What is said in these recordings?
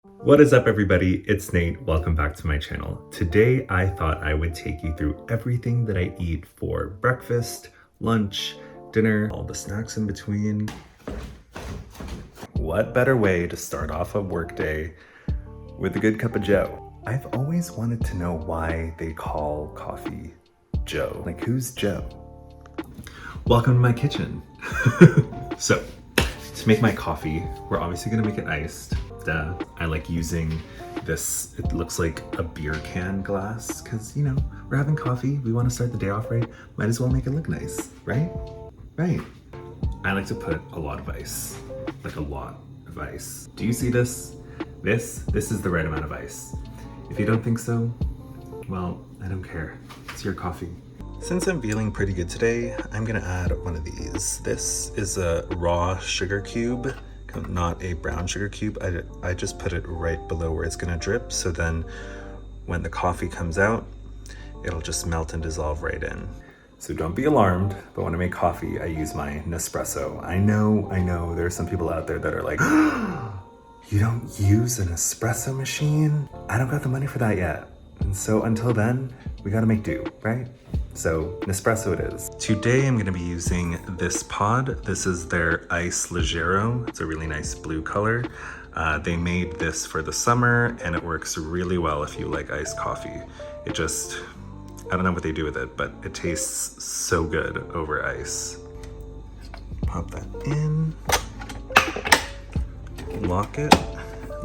What is up, everybody? It's Nate. Welcome back to my channel. Today, I thought I would take you through everything that I eat for breakfast, lunch, dinner, all the snacks in between. What better way to start off a workday with a good cup of joe? I've always wanted to know why they call coffee Joe. Like, who's Joe? Welcome to my kitchen. So, to make my coffee, we're obviously gonna make it iced. I like using this, it looks like a beer can glass, because, you know, we're having coffee, we want to start the day off right, might as well make it look nice, right? Right. I like to put a lot of ice, like a lot of ice. Do you see this? This is the right amount of ice. If you don't think so, well, I don't care. It's your coffee. Since I'm feeling pretty good today, I'm gonna add one of these. This is a raw sugar cube, not a brown sugar cube. I just put it right below where it's gonna drip, so then when the coffee comes out, it'll just melt and dissolve right in. So don't be alarmed, but when I make coffee, I use my Nespresso. I know, there are some people out there that are like, you don't use an espresso machine? I don't got the money for that yet. And so until then, we gotta make do, right? So Nespresso it is. Today I'm gonna be using this pod. This is their Ice Leggero. It's a really nice blue color. They made this for the summer and it works really well if you like iced coffee. It just, I don't know what they do with it, but it tastes so good over ice. Pop that in, lock it,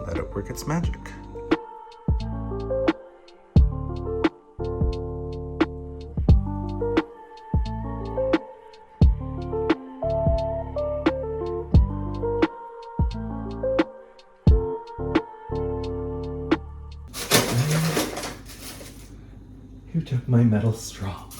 let it work its magic. Who took my metal straw?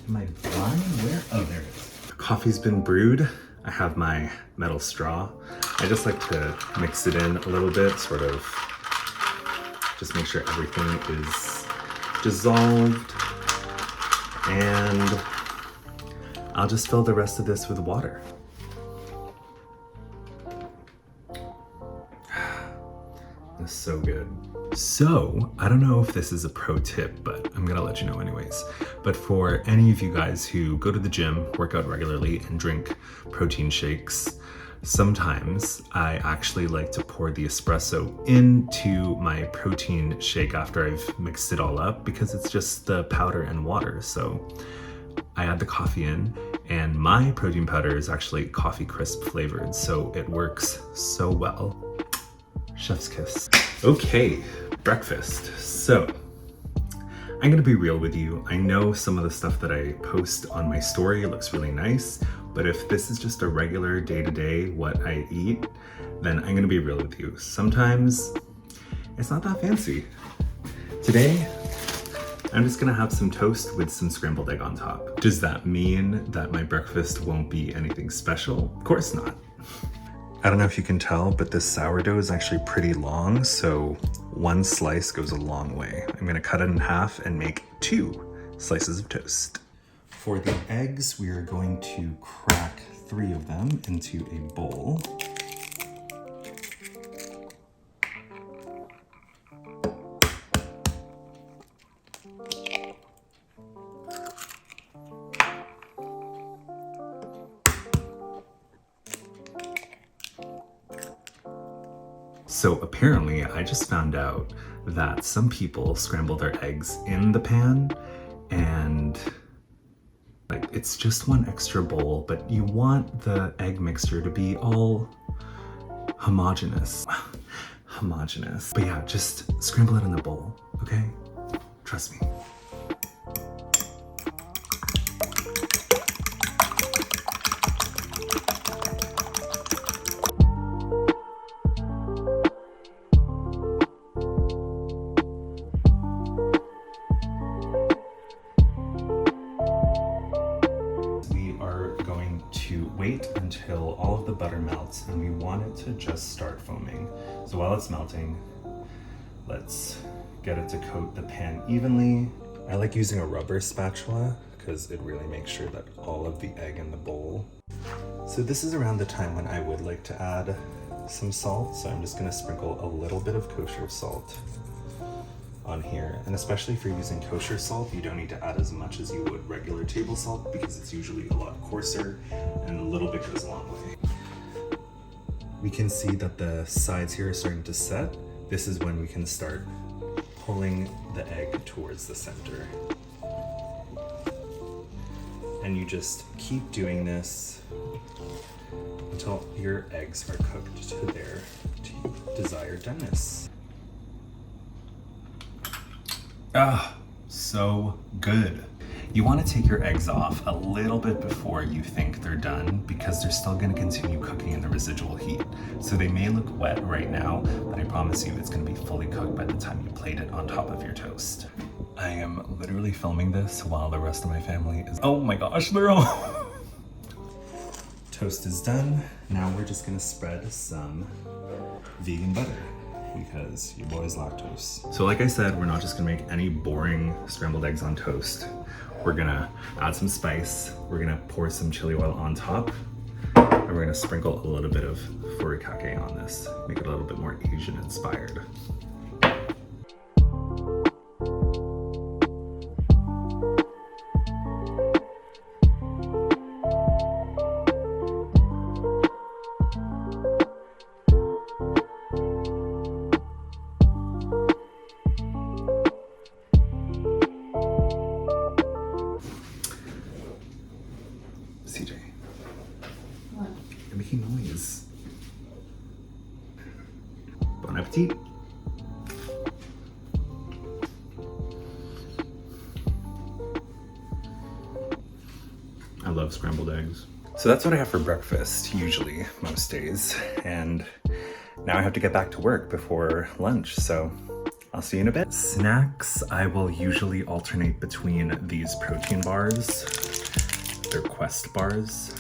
Am I blind? Where? Oh, there it is. Coffee's been brewed. I have my metal straw. I just like to mix it in a little bit, sort of just make sure everything is dissolved. And I'll just fill the rest of this with water. That's so good. So, I don't know if this is a pro tip, but I'm gonna let you know anyways. But for any of you guys who go to the gym, work out regularly, and drink protein shakes, sometimes I actually like to pour the espresso into my protein shake after I've mixed it all up, because it's just the powder and water. So I add the coffee in, and my protein powder is actually coffee crisp flavored, so it works so well. Chef's kiss. Okay, breakfast. So, I'm gonna be real with you. I know some of the stuff that I post on my story looks really nice, but if this is just a regular day-to-day what I eat, then I'm gonna be real with you. Sometimes it's not that fancy. Today, I'm just gonna have some toast with some scrambled egg on top. Does that mean that my breakfast won't be anything special? Of course not. I don't know if you can tell, but this sourdough is actually pretty long, so one slice goes a long way. I'm gonna cut it in half and make 2 slices of toast. For the eggs, we are going to crack 3 of them into a bowl. So apparently I just found out that some people scramble their eggs in the pan, and like it's just one extra bowl, but you want the egg mixture to be all homogeneous. But yeah, just scramble it in the bowl, okay? Trust me. Wait until all of the butter melts, and we want it to just start foaming. So while it's melting, let's get it to coat the pan evenly. I like using a rubber spatula because it really makes sure that all of the egg in the bowl So this is around the time when I would like to add some salt, so I'm just gonna sprinkle a little bit of kosher salt on here. And especially if you're using kosher salt, you don't need to add as much as you would regular table salt because it's usually a lot coarser and a little bit goes a long way. We can see that the sides here are starting to set. This is when we can start pulling the egg towards the center. And you just keep doing this until your eggs are cooked to their desired doneness. Ah, so good. You want to take your eggs off a little bit before you think they're done because they're still going to continue cooking in the residual heat. So they may look wet right now, but I promise you it's going to be fully cooked by the time you plate it on top of your toast. I am literally filming this while the rest of my family is, oh my gosh, they're all Toast is done. Now we're just gonna spread some vegan butter because your boy's lactose. So like I said, we're not just gonna make any boring scrambled eggs on toast. We're gonna add some spice. We're gonna pour some chili oil on top. And we're gonna sprinkle a little bit of furikake on this. Make it a little bit more Asian inspired. CJ. What? You're making noise. Bon appetit. I love scrambled eggs. So that's what I have for breakfast, usually, most days. And now I have to get back to work before lunch, so I'll see you in a bit. Snacks, I will usually alternate between these protein bars. They're Quest bars.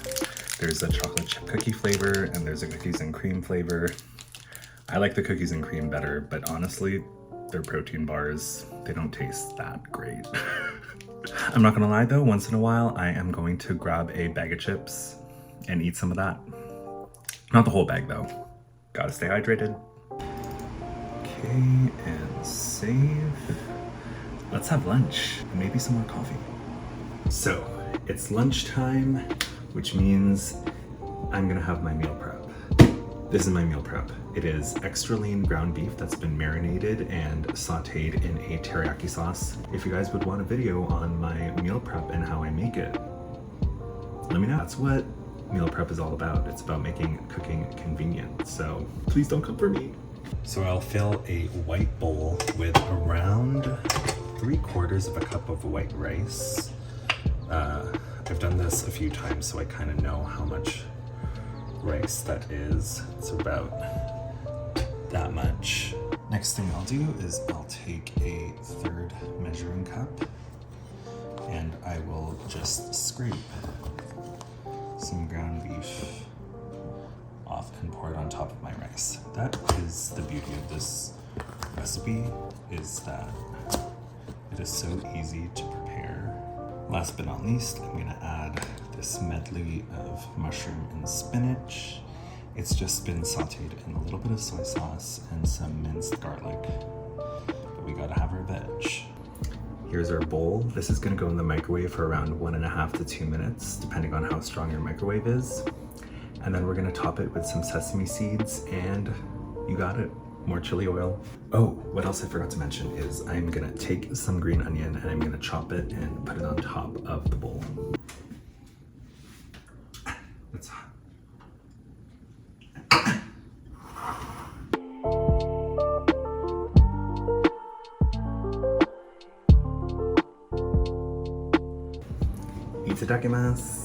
There's a chocolate chip cookie flavor and there's a cookies and cream flavor. I like the cookies and cream better, but honestly, they're protein bars. They don't taste that great. I'm not gonna lie though, once in a while, I am going to grab a bag of chips and eat some of that. Not the whole bag though. Gotta stay hydrated. Okay, and save. Let's have lunch and maybe some more coffee. So, it's lunchtime, which means I'm gonna have my meal prep. This is my meal prep. It is extra lean ground beef that's been marinated and sauteed in a teriyaki sauce. If you guys would want a video on my meal prep and how I make it, let me know. That's what meal prep is all about. It's about making cooking convenient. So please don't come for me. So I'll fill a white bowl with around 3/4 of a cup of white rice. I've done this a few times, so I kind of know how much rice that is. It's about that much. Next thing I'll do is I'll take a 1/3 measuring cup and I will just scrape some ground beef off and pour it on top of my rice. That is the beauty of this recipe, is that it is so easy to prepare. Last but not least, I'm gonna add this medley of mushroom and spinach. It's just been sauteed in a little bit of soy sauce and some minced garlic, but we gotta have our veg. Here's our bowl. This is gonna go in the microwave for around 1.5 to 2 minutes, depending on how strong your microwave is. And then we're gonna top it with some sesame seeds and you got it. More chili oil. Oh, what else I forgot to mention is I'm gonna take some green onion and I'm gonna chop it and put it on top of the bowl. It's hot. Itadakimasu.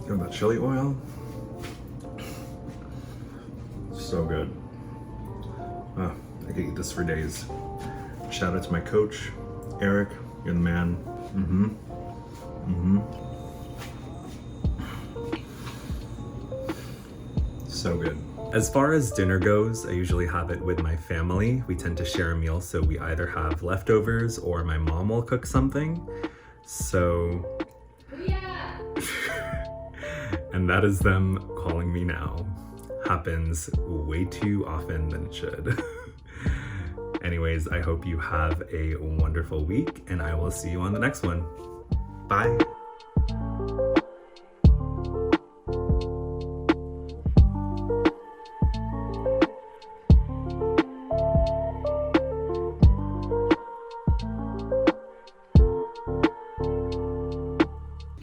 Got that chili oil. So good. Oh, I could eat this for days. Shout out to my coach, Eric. You're the man. So good. As far as dinner goes, I usually have it with my family. We tend to share a meal, so we either have leftovers or my mom will cook something. So, and that is them calling me now. Happens way too often than it should. Anyways, I hope you have a wonderful week, and I will see you on the next one. Bye.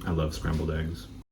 I love scrambled eggs.